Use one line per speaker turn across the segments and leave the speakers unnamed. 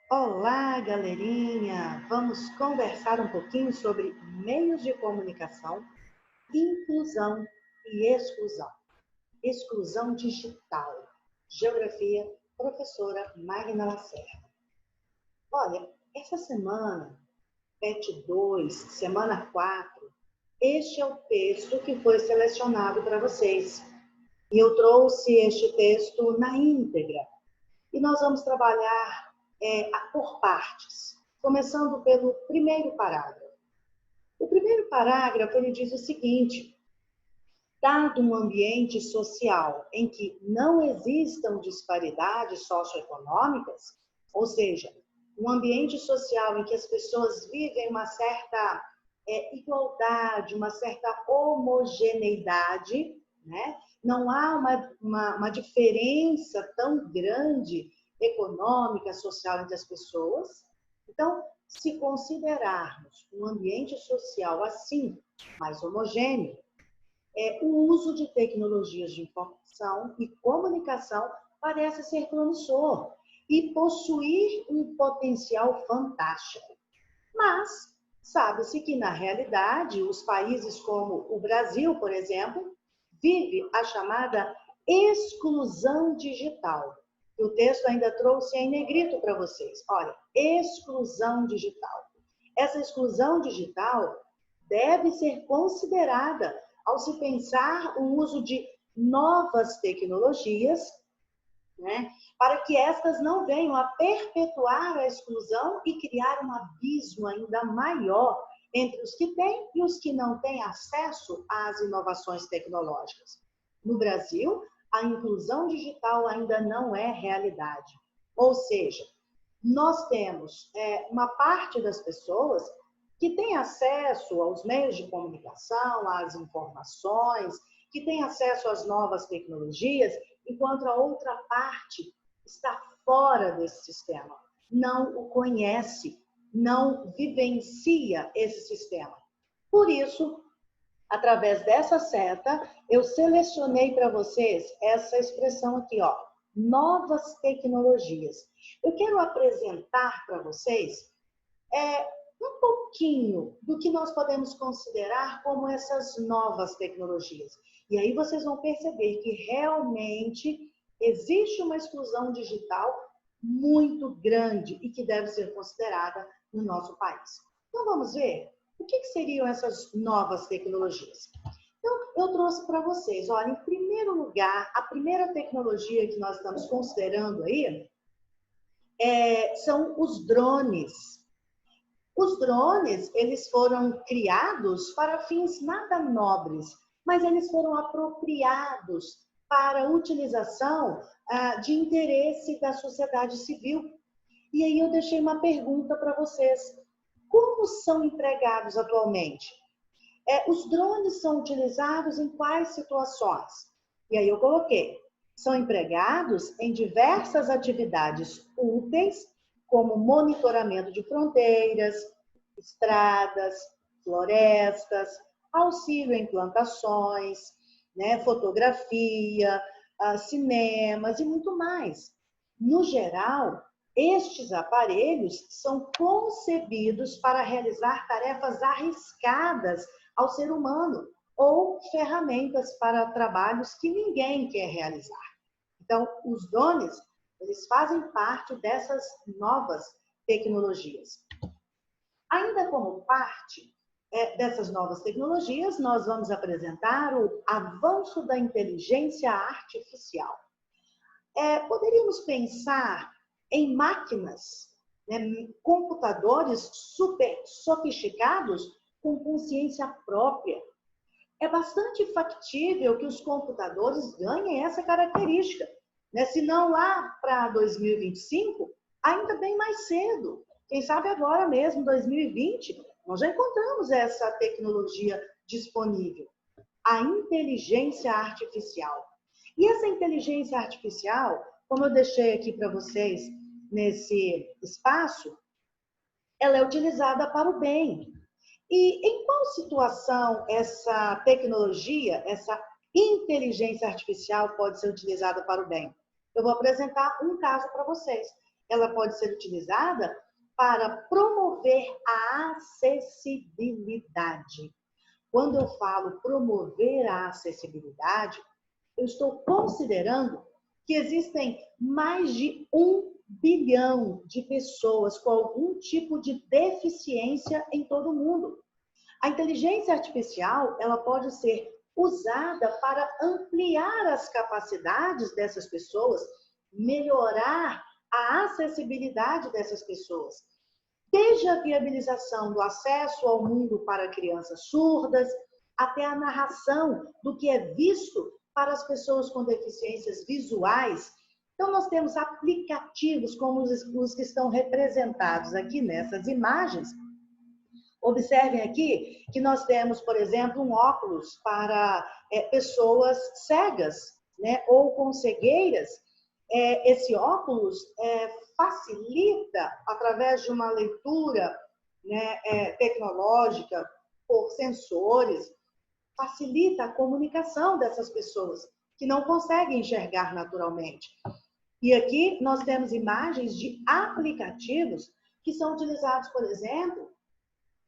Olá, galerinha! Vamos conversar um pouquinho sobre meios de comunicação, inclusão e exclusão. Exclusão digital. Geografia, professora Magna Lacerda. Olha, essa semana, PET 2, semana 4, este é o texto que foi selecionado para vocês. E eu trouxe este texto na íntegra. E nós vamos trabalhar por partes, começando pelo primeiro parágrafo. O primeiro parágrafo ele diz o seguinte: dado um ambiente social em que não existam disparidades socioeconômicas, ou seja, um ambiente social em que as pessoas vivem uma certa igualdade, uma certa homogeneidade, né? Não há uma diferença tão grande econômica, social entre as pessoas. Então, se considerarmos um ambiente social assim, mais homogêneo, o uso de tecnologias de informação e comunicação parece ser promissor e possuir um potencial fantástico. Mas sabe-se que, na realidade, os países como o Brasil, por exemplo, vive a chamada exclusão digital. O texto ainda trouxe em negrito para vocês. Olha, exclusão digital. Essa exclusão digital deve ser considerada ao se pensar o uso de novas tecnologias, né, para que estas não venham a perpetuar a exclusão e criar um abismo ainda maior entre os que têm e os que não têm acesso às inovações tecnológicas. No Brasil, a inclusão digital ainda não é realidade. Ou seja, nós temos uma parte das pessoas que tem acesso aos meios de comunicação, às informações, que tem acesso às novas tecnologias, enquanto a outra parte está fora desse sistema, não o conhece, não vivencia esse sistema. Por isso, através dessa seta, eu selecionei para vocês essa expressão aqui, ó, novas tecnologias. Eu quero apresentar para vocês um pouquinho do que nós podemos considerar como essas novas tecnologias. E aí vocês vão perceber que realmente existe uma exclusão digital muito grande e que deve ser considerada no nosso país. Então vamos ver o que seriam essas novas tecnologias. Então, eu trouxe para vocês, olha, em primeiro lugar, a primeira tecnologia que nós estamos considerando aí são os drones. Os drones, eles foram criados para fins nada nobres, mas eles foram apropriados para utilização de interesse da sociedade civil. E aí eu deixei uma pergunta para vocês. Como são empregados atualmente? Os drones são utilizados em quais situações? E aí eu coloquei. São empregados em diversas atividades úteis, como monitoramento de fronteiras, estradas, florestas, auxílio em plantações, né, fotografia, cinemas e muito mais. No geral, estes aparelhos são concebidos para realizar tarefas arriscadas ao ser humano ou ferramentas para trabalhos que ninguém quer realizar. Então, os drones, eles fazem parte dessas novas tecnologias. Ainda como parte dessas novas tecnologias, nós vamos apresentar o avanço da inteligência artificial. Poderíamos pensar em máquinas, né, computadores super sofisticados com consciência própria. É bastante factível que os computadores ganhem essa característica. Né? Se não lá para 2025, ainda bem mais cedo. Quem sabe agora mesmo, 2020, nós já encontramos essa tecnologia disponível. A inteligência artificial. E essa inteligência artificial, como eu deixei aqui para vocês nesse espaço, ela é utilizada para o bem. E em qual situação essa tecnologia, essa inteligência artificial pode ser utilizada para o bem? Eu vou apresentar um caso para vocês. ela pode ser utilizada para promover a acessibilidade. Quando eu falo promover a acessibilidade, eu estou considerando que existem mais de 1 bilhão de pessoas com algum tipo de deficiência em todo o mundo. A inteligência artificial, ela pode ser usada para ampliar as capacidades dessas pessoas, melhorar a acessibilidade dessas pessoas. Desde a viabilização do acesso ao mundo para crianças surdas, até a narração do que é visto para as pessoas com deficiências visuais. Então, nós temos aplicativos como os que estão representados aqui nessas imagens. Observem aqui que nós temos, por exemplo, um óculos para pessoas cegas, né, ou com cegueiras. Esse óculos facilita, através de uma leitura, né, tecnológica, por sensores, facilita a comunicação dessas pessoas que não conseguem enxergar naturalmente. E aqui nós temos imagens de aplicativos que são utilizados, por exemplo,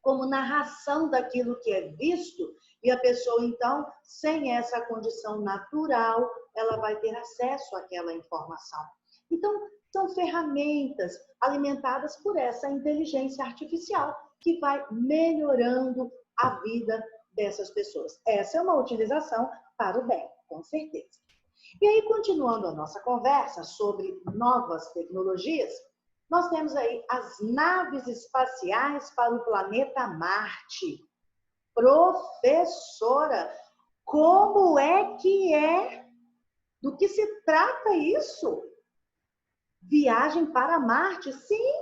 como narração daquilo que é visto, e a pessoa, então, sem essa condição natural, ela vai ter acesso àquela informação. Então, são ferramentas alimentadas por essa inteligência artificial que vai melhorando a vida dessas pessoas. Essa é uma utilização para o bem, com certeza. E aí, continuando a nossa conversa sobre novas tecnologias, nós temos aí as naves espaciais para o planeta Marte. Professora, como é que é? Do que se trata isso? Viagem para Marte? Sim,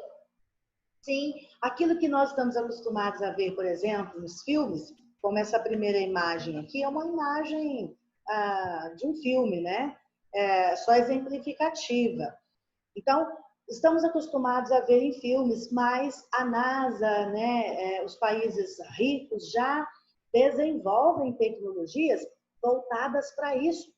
sim. Aquilo que nós estamos acostumados a ver, por exemplo, nos filmes, como essa primeira imagem aqui, é uma imagem de um filme, né? Só exemplificativa. Então, estamos acostumados a ver em filmes, mas a NASA, né, os países ricos já desenvolvem tecnologias voltadas para isso.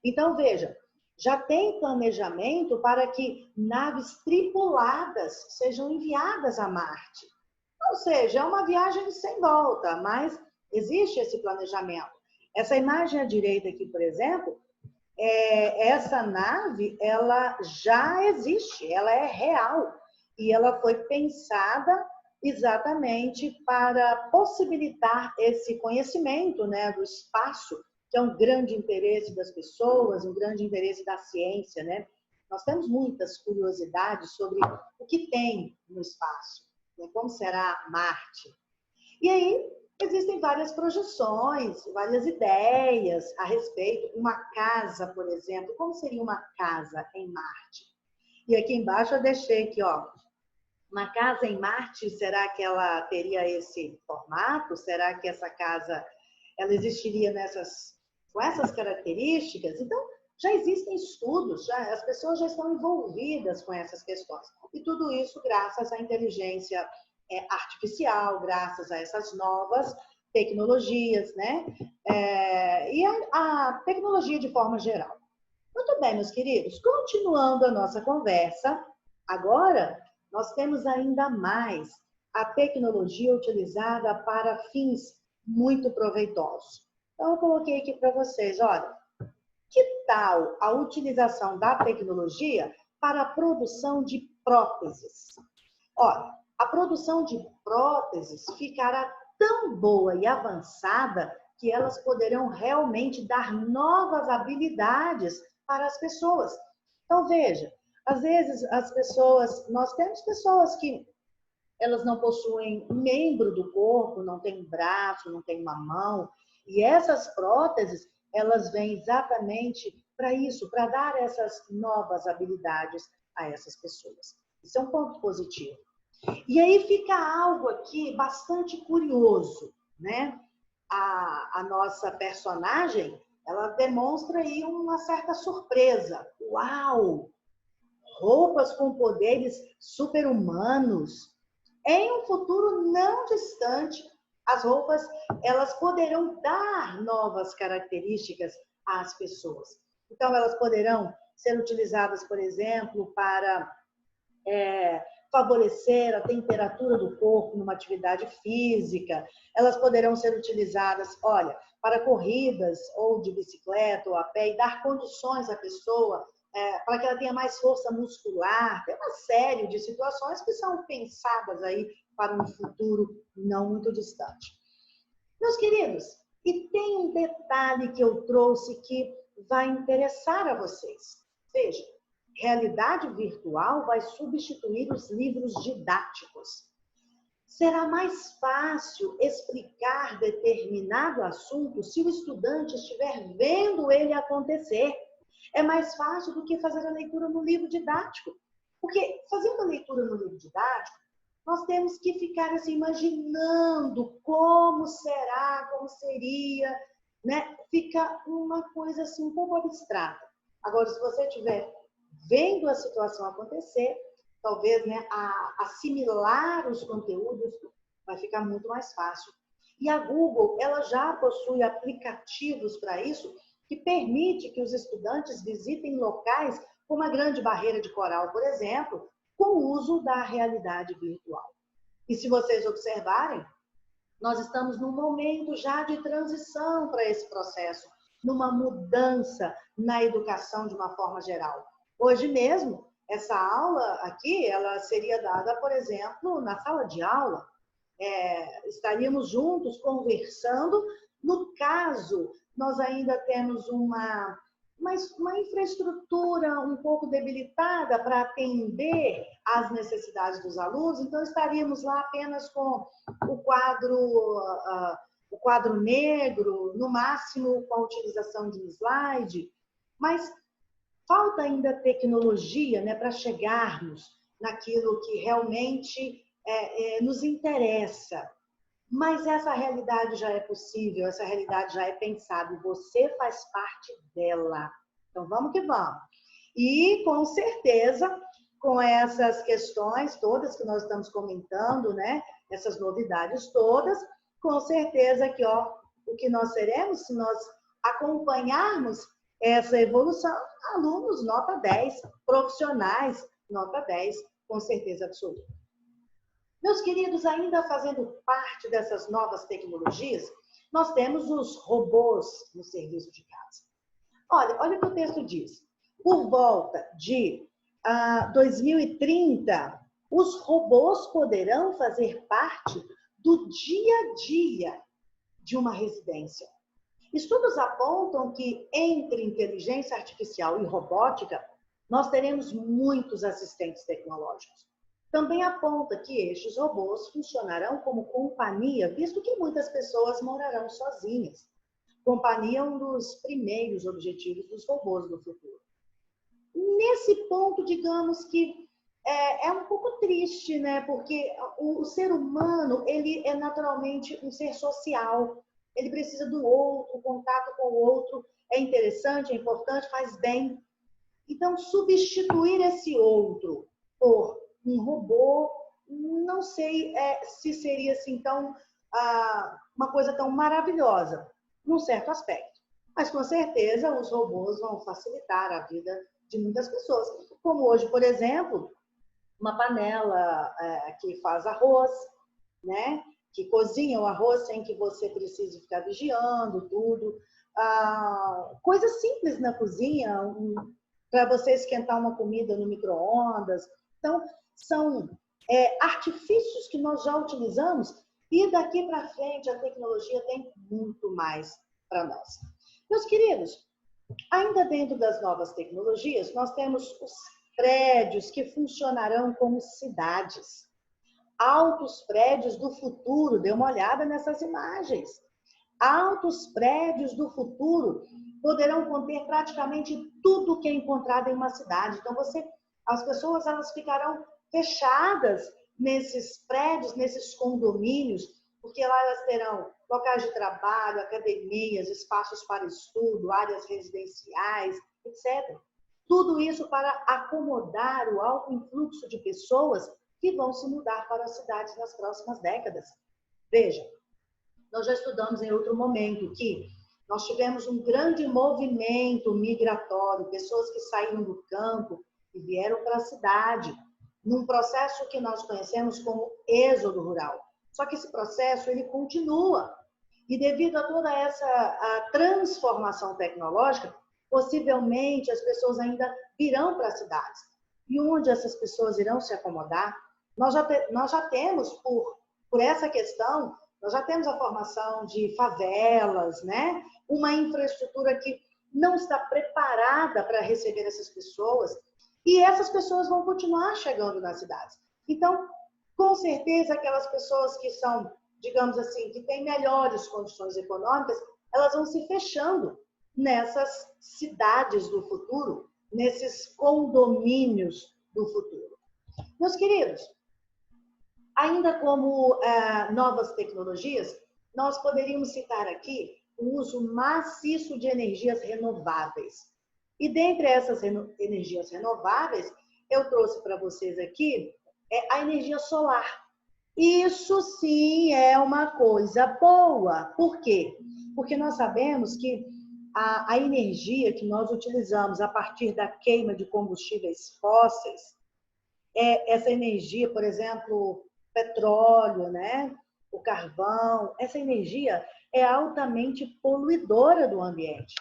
Então, veja, já tem planejamento para que naves tripuladas sejam enviadas a Marte. Ou seja, é uma viagem sem volta, mas existe esse planejamento. Essa imagem à direita aqui, por exemplo, essa nave, ela já existe, ela é real. E ela foi pensada exatamente para possibilitar esse conhecimento, né, do espaço, que é um grande interesse das pessoas, um grande interesse da ciência, né? Nós temos muitas curiosidades sobre o que tem no espaço, né? Como será Marte. E aí, existem várias projeções, várias ideias a respeito. Uma casa, por exemplo, como seria uma casa em Marte? E aqui embaixo eu deixei aqui, ó, uma casa em Marte, será que ela teria esse formato? Será que essa casa ela existiria com essas características? Então, já existem estudos, as pessoas já estão envolvidas com essas questões. E tudo isso graças à inteligência artificial, graças a essas novas tecnologias, né? E a tecnologia de forma geral. Muito bem, meus queridos, continuando a nossa conversa, agora nós temos ainda mais a tecnologia utilizada para fins muito proveitosos. Então, eu coloquei aqui para vocês, olha, que tal a utilização da tecnologia para a produção de próteses? Olha, a produção de próteses ficará tão boa e avançada que elas poderão realmente dar novas habilidades para as pessoas. Então, veja, às vezes as pessoas, nós temos pessoas que elas não possuem um membro do corpo, não tem um braço, não tem uma mão, e essas próteses, elas vêm exatamente para isso, para dar essas novas habilidades a essas pessoas. Isso é um ponto positivo. E aí fica algo aqui bastante curioso, né? A nossa personagem, ela demonstra aí uma certa surpresa. Uau! Roupas com poderes super-humanos. Em um futuro não distante, as roupas, elas poderão dar novas características às pessoas. Então, elas poderão ser utilizadas, por exemplo, para favorecer a temperatura do corpo numa atividade física. Elas poderão ser utilizadas, olha, para corridas ou de bicicleta ou a pé e dar condições à pessoa para que ela tenha mais força muscular. Tem uma série de situações que são pensadas aí para um futuro não muito distante. Meus queridos, e tem um detalhe que eu trouxe que vai interessar a vocês. Veja, realidade virtual vai substituir os livros didáticos. Será mais fácil explicar determinado assunto se o estudante estiver vendo ele acontecer. É mais fácil do que fazer a leitura no livro didático. Porque fazendo a leitura no livro didático, nós temos que ficar assim, imaginando como será, como seria, né? Fica uma coisa assim um pouco abstrata. Agora, se você estiver vendo a situação acontecer, talvez, né, assimilar os conteúdos vai ficar muito mais fácil. E a Google, ela já possui aplicativos para isso, que permite que os estudantes visitem locais como a Grande Barreira de Coral, por exemplo, com o uso da realidade virtual. E se vocês observarem, nós estamos num momento já de transição para esse processo, numa mudança na educação de uma forma geral. Hoje mesmo, essa aula aqui, ela seria dada, por exemplo, na sala de aula. Estaríamos juntos conversando. No caso, nós ainda temos uma infraestrutura um pouco debilitada para atender às necessidades dos alunos, então estaríamos lá apenas com o quadro negro, no máximo com a utilização de um slide, mas falta ainda tecnologia, né, para chegarmos naquilo que realmente nos interessa. Mas essa realidade já é possível, essa realidade já é pensada e você faz parte dela. Então vamos que vamos. E com certeza, com essas questões todas que nós estamos comentando, né, essas novidades todas, com certeza que o que nós seremos, se nós acompanharmos essa evolução, alunos nota 10, profissionais nota 10, com certeza absoluta. Meus queridos, ainda fazendo parte dessas novas tecnologias, nós temos os robôs no serviço de casa. Olha o que o texto diz. Por volta de 2030, os robôs poderão fazer parte do dia a dia de uma residência. Estudos apontam que entre inteligência artificial e robótica, nós teremos muitos assistentes tecnológicos. Também aponta que estes robôs funcionarão como companhia, visto que muitas pessoas morarão sozinhas. Companhia é um dos primeiros objetivos dos robôs do futuro. Nesse ponto, digamos que é um pouco triste, né? Porque o ser humano, ele é naturalmente um ser social. Ele precisa do outro, o contato com o outro é interessante, é importante, faz bem. Então, substituir esse outro por um robô, não sei se seria assim uma coisa tão maravilhosa, num certo aspecto. Mas, com certeza, os robôs vão facilitar a vida de muitas pessoas. Como hoje, por exemplo, uma panela que faz arroz, né? Que cozinha o arroz sem que você precise ficar vigiando tudo. Coisas simples na cozinha, para você esquentar uma comida no micro-ondas. Então, são artifícios que nós já utilizamos e daqui para frente a tecnologia tem muito mais para nós. Meus queridos, ainda dentro das novas tecnologias, nós temos os prédios que funcionarão como cidades. Altos prédios do futuro, dê uma olhada nessas imagens. Altos prédios do futuro poderão conter praticamente tudo que é encontrado em uma cidade. Então, as pessoas elas ficarão fechadas nesses prédios, nesses condomínios, porque lá elas terão locais de trabalho, academias, espaços para estudo, áreas residenciais, etc. Tudo isso para acomodar o alto influxo de pessoas que vão se mudar para as cidades nas próximas décadas. Veja, nós já estudamos em outro momento que nós tivemos um grande movimento migratório, pessoas que saíram do campo e vieram para a cidade. num processo que nós conhecemos como êxodo rural. Só que esse processo ele continua. E devido a toda essa transformação tecnológica, possivelmente as pessoas ainda virão para as cidades. E onde essas pessoas irão se acomodar? Nós já temos, por essa questão, nós já temos a formação de favelas, né? Uma infraestrutura que não está preparada para receber essas pessoas. E essas pessoas vão continuar chegando nas cidades. Então, com certeza, aquelas pessoas que são, digamos assim, que têm melhores condições econômicas, elas vão se fechando nessas cidades do futuro, nesses condomínios do futuro. Meus queridos, ainda como novas tecnologias, nós poderíamos citar aqui o uso maciço de energias renováveis. E dentre essas energias renováveis, eu trouxe para vocês aqui a energia solar. Isso sim é uma coisa boa. Por quê? Porque nós sabemos que a energia que nós utilizamos a partir da queima de combustíveis fósseis, essa energia, por exemplo, petróleo, né? O carvão, essa energia é altamente poluidora do ambiente.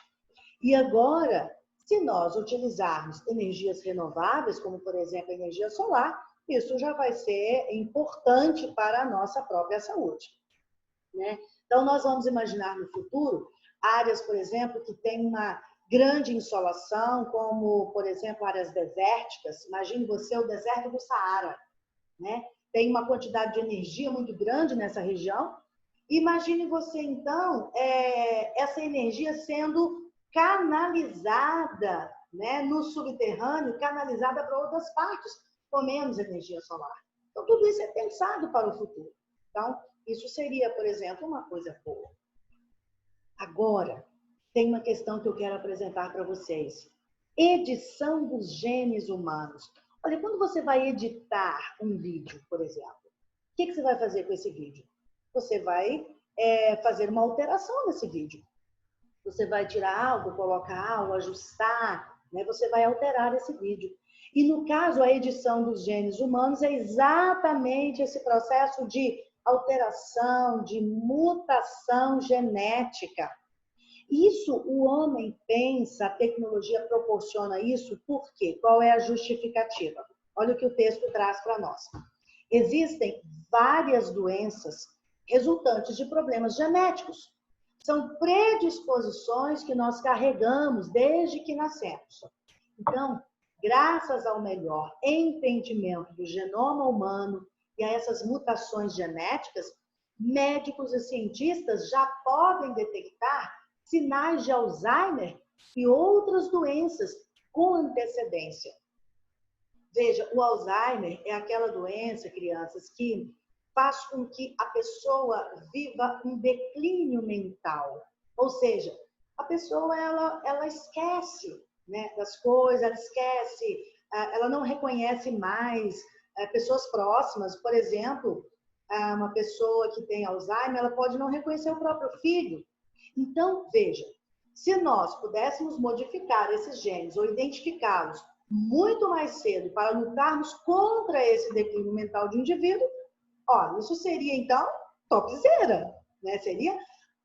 E agora, se nós utilizarmos energias renováveis, como por exemplo a energia solar, isso já vai ser importante para a nossa própria saúde, né? Então, nós vamos imaginar no futuro áreas, por exemplo, que têm uma grande insolação, como, por exemplo, áreas desérticas. Imagine você o deserto do Saara, né? Tem uma quantidade de energia muito grande nessa região. Imagine você, então, essa energia sendo canalizada, né, no subterrâneo, canalizada para outras partes, com menos energia solar. Então, tudo isso é pensado para o futuro. Então, isso seria, por exemplo, uma coisa boa. Agora, tem uma questão que eu quero apresentar para vocês. Edição dos genes humanos. Olha, quando você vai editar um vídeo, por exemplo, o que você vai fazer com esse vídeo? Você vai fazer uma alteração nesse vídeo. Você vai tirar algo, colocar algo, ajustar, né? Você vai alterar esse vídeo. E no caso, a edição dos genes humanos é exatamente esse processo de alteração, de mutação genética. Isso o homem pensa, a tecnologia proporciona isso, por quê? Qual é a justificativa? Olha o que o texto traz para nós. Existem várias doenças resultantes de problemas genéticos. São predisposições que nós carregamos desde que nascemos. Então, graças ao melhor entendimento do genoma humano e a essas mutações genéticas, médicos e cientistas já podem detectar sinais de Alzheimer e outras doenças com antecedência. Veja, o Alzheimer é aquela doença, crianças, que faz com que a pessoa viva um declínio mental. Ou seja, a pessoa ela esquece, né, das coisas, ela esquece, ela não reconhece mais pessoas próximas. Por exemplo, uma pessoa que tem Alzheimer, ela pode não reconhecer o próprio filho. Então, veja, se nós pudéssemos modificar esses genes ou identificá-los muito mais cedo para lutarmos contra esse declínio mental de um indivíduo, olha, isso seria, então, topzera, né? Seria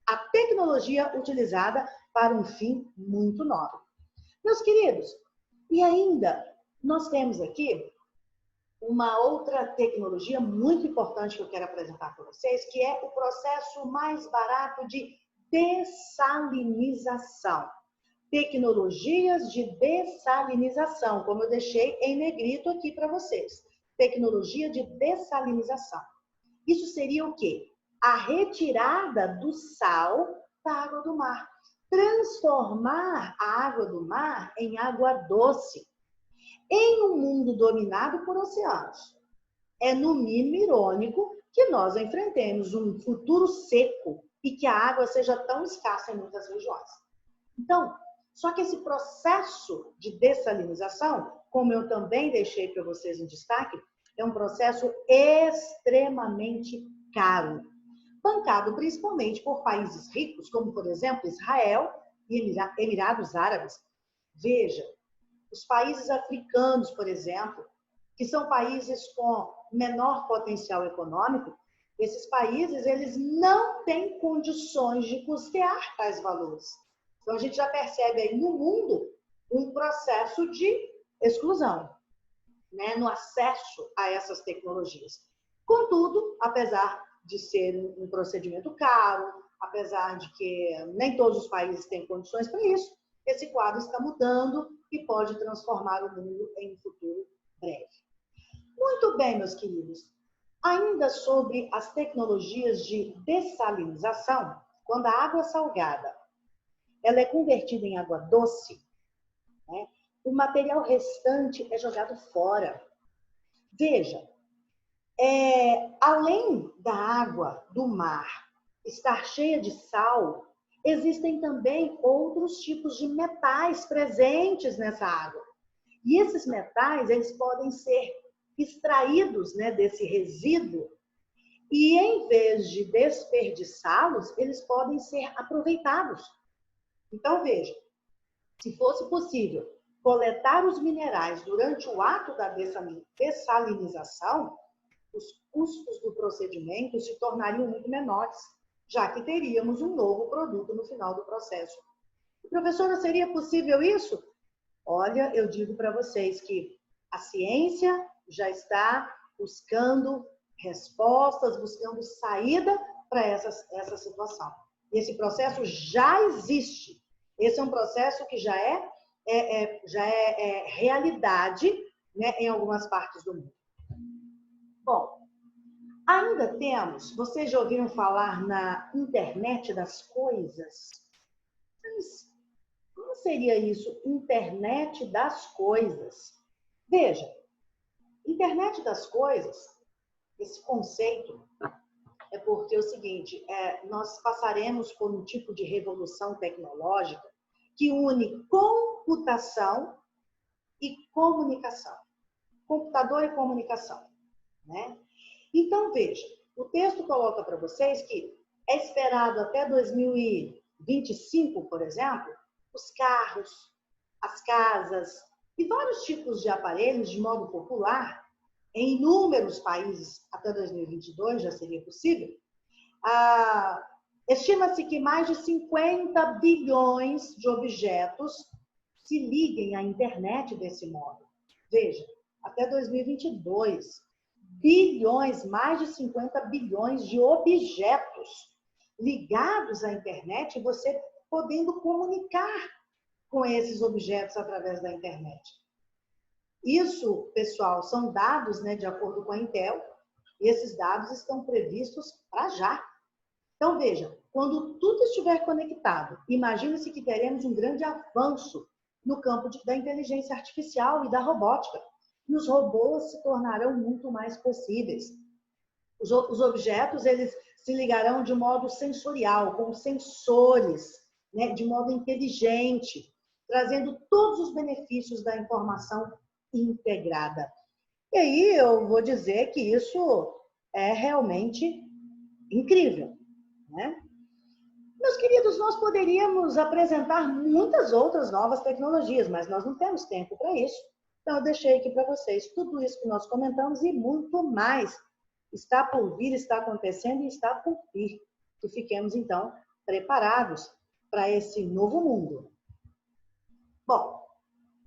a tecnologia utilizada para um fim muito nobre. Meus queridos, e ainda nós temos aqui uma outra tecnologia muito importante que eu quero apresentar para vocês, que é o processo mais barato de dessalinização. Tecnologias de dessalinização, como eu deixei em negrito aqui para vocês. Tecnologia de dessalinização. Isso seria o quê? A retirada do sal da água do mar. Transformar a água do mar em água doce. Em um mundo dominado por oceanos. É no mínimo irônico que nós enfrentemos um futuro seco e que a água seja tão escassa em muitas regiões. Então, só que esse processo de dessalinização, como eu também deixei para vocês em destaque, é um processo extremamente caro, bancado principalmente por países ricos, como, por exemplo, Israel e Emirados Árabes. Veja, os países africanos, por exemplo, que são países com menor potencial econômico, esses países eles não têm condições de custear tais valores. Então, a gente já percebe aí no mundo um processo de exclusão, né, no acesso a essas tecnologias. Contudo, apesar de ser um procedimento caro, apesar de que nem todos os países têm condições para isso, esse quadro está mudando e pode transformar o mundo em um futuro breve. Muito bem, meus queridos. Ainda sobre as tecnologias de dessalinização, quando a água salgada ela é convertida em água doce, né, o material restante é jogado fora. Veja, além da água do mar estar cheia de sal, existem também outros tipos de metais presentes nessa água. E esses metais, eles podem ser extraídos, né, desse resíduo e, em vez de desperdiçá-los, eles podem ser aproveitados. Então, veja, se fosse possível coletar os minerais durante o ato da dessalinização, os custos do procedimento se tornariam muito menores, já que teríamos um novo produto no final do processo. Professora, seria possível isso? Olha, eu digo para vocês que a ciência já está buscando respostas, buscando saída para essa situação. Esse processo já existe. Esse é um processo que já é realidade, né, em algumas partes do mundo. Bom, ainda temos, vocês já ouviram falar na internet das coisas? Mas como seria isso? Internet das coisas. Veja, internet das coisas, esse conceito é porque é o seguinte, nós passaremos por um tipo de revolução tecnológica que une computação e comunicação. Computador e comunicação, né? Então, veja, o texto coloca para vocês que é esperado até 2025, por exemplo, os carros, as casas e vários tipos de aparelhos, de modo popular, em inúmeros países, até 2022 já seria possível, estima-se que mais de 50 bilhões de objetos se liguem à internet desse modo. Veja, até 2022, bilhões, mais de 50 bilhões de objetos ligados à internet e você podendo comunicar com esses objetos através da internet. Isso, pessoal, são dados, né, de acordo com a Intel, e esses dados estão previstos para já. Então, veja, quando tudo estiver conectado, imagine-se que teremos um grande avanço no campo da inteligência artificial e da robótica. E os robôs se tornarão muito mais possíveis. Os objetos, eles se ligarão de modo sensorial, com sensores, né, de modo inteligente, trazendo todos os benefícios da informação integrada. E aí eu vou dizer que isso é realmente incrível, né? Meus queridos, nós poderíamos apresentar muitas outras novas tecnologias, mas nós não temos tempo para isso. Então, eu deixei aqui para vocês tudo isso que nós comentamos e muito mais está por vir, está acontecendo e está por vir. Que fiquemos, então, preparados para esse novo mundo. Bom,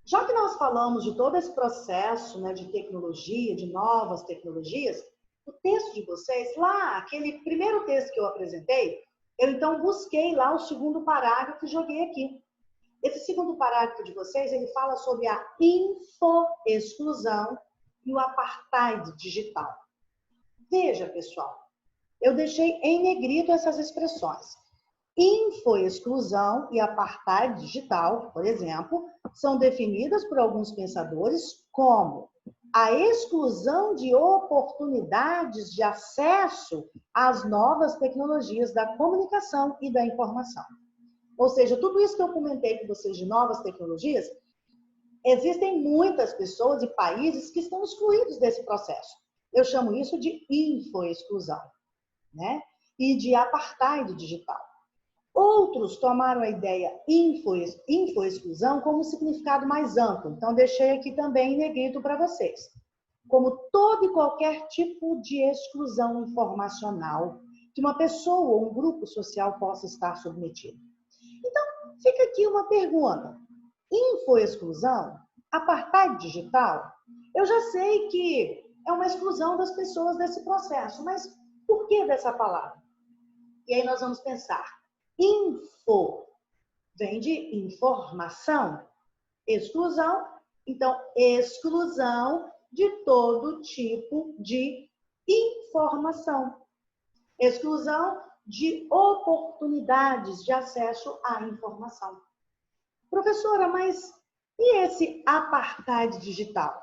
já que nós falamos de todo esse processo, né, de tecnologia, de novas tecnologias, o texto de vocês, lá, aquele primeiro texto que eu apresentei, eu então busquei lá o segundo parágrafo e joguei aqui. Esse segundo parágrafo de vocês, ele fala sobre a infoexclusão e o apartheid digital. Veja, pessoal, eu deixei em negrito essas expressões. Infoexclusão e apartheid digital, por exemplo, são definidas por alguns pensadores como a exclusão de oportunidades de acesso às novas tecnologias da comunicação e da informação. Ou seja, tudo isso que eu comentei com vocês de novas tecnologias, existem muitas pessoas e países que estão excluídos desse processo. Eu chamo isso de infoexclusão, né? E de apartheid digital. Outros tomaram a ideia infoexclusão como um significado mais amplo. Então, deixei aqui também em negrito para vocês. como todo e qualquer tipo de exclusão informacional que uma pessoa ou um grupo social possa estar submetido. Então, fica aqui uma pergunta. Infoexclusão? Apartheid digital? Eu já sei que é uma exclusão das pessoas desse processo, mas por que dessa palavra? E aí nós vamos pensar. Info vem de informação. Exclusão, então, exclusão de todo tipo de informação. Exclusão de oportunidades de acesso à informação. Professora, mas e esse apartheid digital?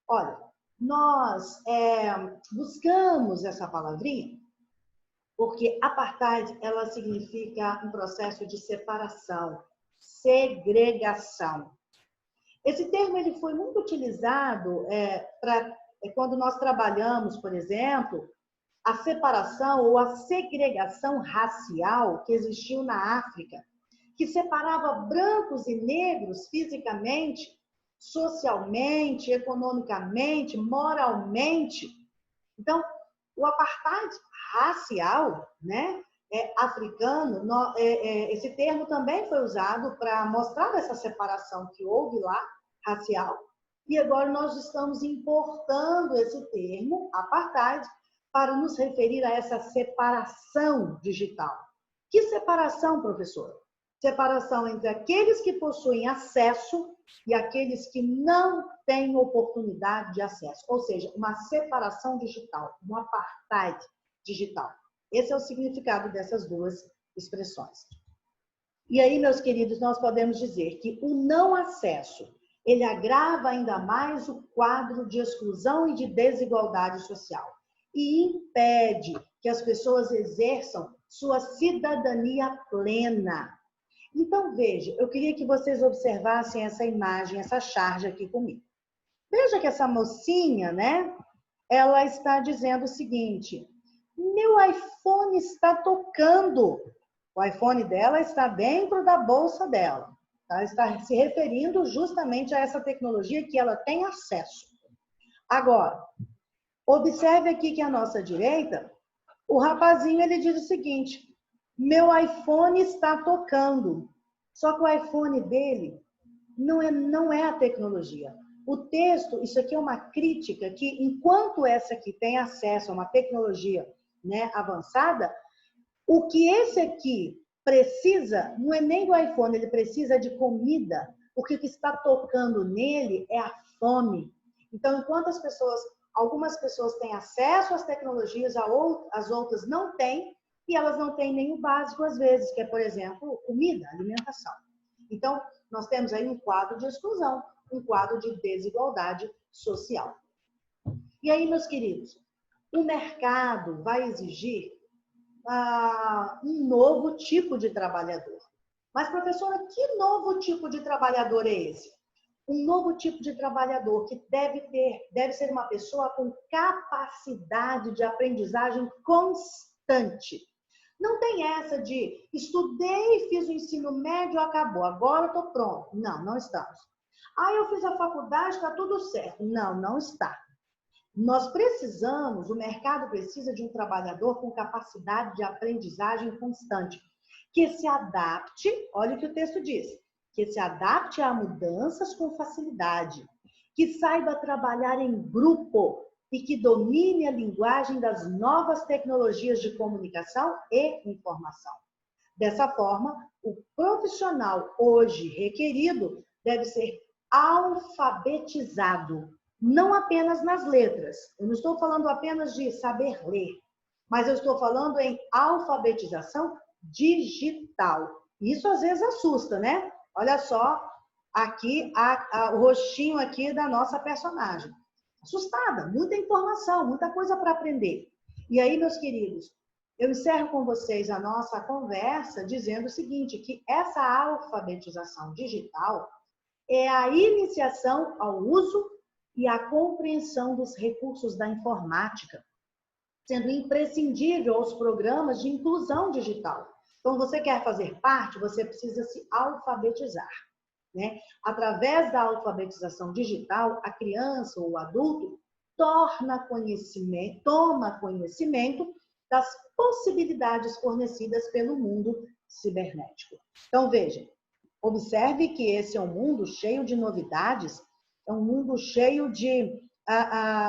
Olha, nós buscamos essa palavrinha porque apartheid, ela significa um processo de separação, segregação. Esse termo ele foi muito utilizado quando nós trabalhamos, por exemplo, a separação ou a segregação racial que existiu na África, que separava brancos e negros fisicamente, socialmente, economicamente, moralmente. Então, o apartheid racial, né, africano, esse termo também foi usado para mostrar essa separação que houve lá, racial, e agora nós estamos importando esse termo, apartheid, para nos referir a essa separação digital. Que separação, professor? Separação entre aqueles que possuem acesso e aqueles que não têm oportunidade de acesso. Ou seja, uma separação digital, um apartheid digital. Esse é o significado dessas duas expressões. E aí, meus queridos, nós podemos dizer que o não acesso, ele agrava ainda mais o quadro de exclusão e de desigualdade social e impede que as pessoas exerçam sua cidadania plena. Então, veja, eu queria que vocês observassem essa imagem, essa charge aqui comigo. Veja que essa mocinha, né? Ela está dizendo o seguinte: meu iPhone está tocando. O iPhone dela está dentro da bolsa dela. Ela está se referindo justamente a essa tecnologia que ela tem acesso. Agora, observe aqui que à nossa direita, o rapazinho ele diz o seguinte: meu iPhone está tocando. Só que o iPhone dele não é a tecnologia. O texto, isso aqui é uma crítica que, enquanto essa aqui tem acesso a uma tecnologia, né, avançada, o que esse aqui precisa não é nem do iPhone, ele precisa de comida, porque o que está tocando nele é a fome. Então, enquanto algumas pessoas têm acesso às tecnologias, as outras não têm, e elas não têm nem o básico às vezes, que é, por exemplo, comida, alimentação. Então, nós temos aí um quadro de exclusão, um quadro de desigualdade social. E aí, meus queridos, o mercado vai exigir um novo tipo de trabalhador. Mas, professora, que novo tipo de trabalhador é esse? Um novo tipo de trabalhador que deve ser uma pessoa com capacidade de aprendizagem constante. Não tem essa de estudei, fiz o ensino médio, acabou, agora estou pronto. Não, não estamos. Eu fiz a faculdade, está tudo certo. Não, não está. Nós precisamos, o mercado precisa de um trabalhador com capacidade de aprendizagem constante, que se adapte, olha o que o texto diz, que se adapte a mudanças com facilidade, que saiba trabalhar em grupo e que domine a linguagem das novas tecnologias de comunicação e informação. Dessa forma, o profissional hoje requerido deve ser alfabetizado, não apenas nas letras. Eu não estou falando apenas de saber ler, mas eu estou falando em alfabetização digital. Isso às vezes assusta, né? Olha só aqui o rostinho aqui da nossa personagem. Assustada, muita informação, muita coisa para aprender. E aí, meus queridos, eu encerro com vocês a nossa conversa dizendo o seguinte, que essa alfabetização digital é a iniciação ao uso e à compreensão dos recursos da informática, sendo imprescindível aos programas de inclusão digital. Então, você quer fazer parte, você precisa se alfabetizar. Né? Através da alfabetização digital, a criança ou o adulto, toma conhecimento das possibilidades fornecidas pelo mundo cibernético. Então, veja, observe que esse é um mundo cheio de novidades, é um mundo cheio de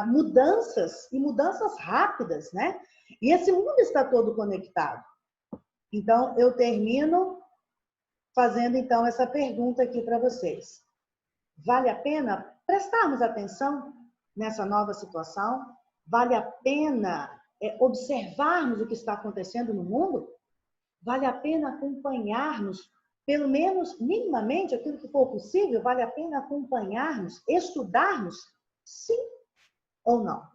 mudanças, e mudanças rápidas, né? E esse mundo está todo conectado. Então, eu termino fazendo, então, essa pergunta aqui para vocês. Vale a pena prestarmos atenção nessa nova situação? Vale a pena observarmos o que está acontecendo no mundo? Vale a pena acompanharmos, pelo menos minimamente, aquilo que for possível? Vale a pena acompanharmos, estudarmos? Sim ou não?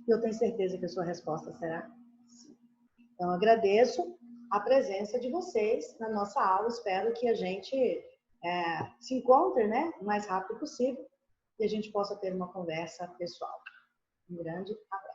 Eu tenho certeza que a sua resposta será sim. Então, agradeço a presença de vocês na nossa aula. Espero que a gente se encontre, né, o mais rápido possível e a gente possa ter uma conversa pessoal. Um grande abraço.